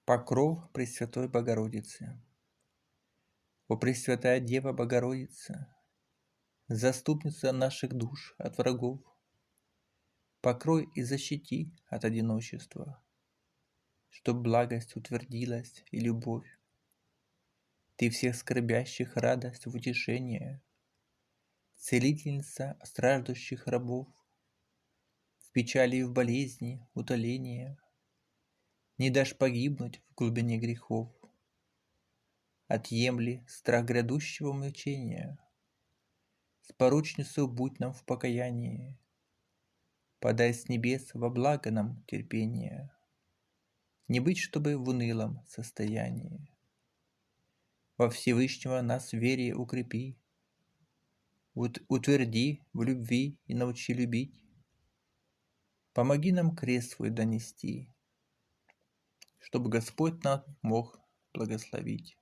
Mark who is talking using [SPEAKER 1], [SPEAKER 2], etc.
[SPEAKER 1] Покров Пресвятой Богородицы. О Пресвятая Дева Богородица, заступница наших душ от врагов, покрой и защити от одиночества, чтоб благость утвердилась и любовь. Ты всех скорбящих радость в утешение, целительница страждущих рабов, в печали и в болезни утоление, не дашь погибнуть в глубине грехов. Отъемли страх грядущего мучения, с поручницею будь нам в покаянии, подай с небес во благо нам терпение, не быть, чтобы в унылом состоянии. Во Всевышнего нас в вере укрепи, утверди в любви и научи любить. Помоги нам крест свой донести, чтобы Господь нам мог благословить.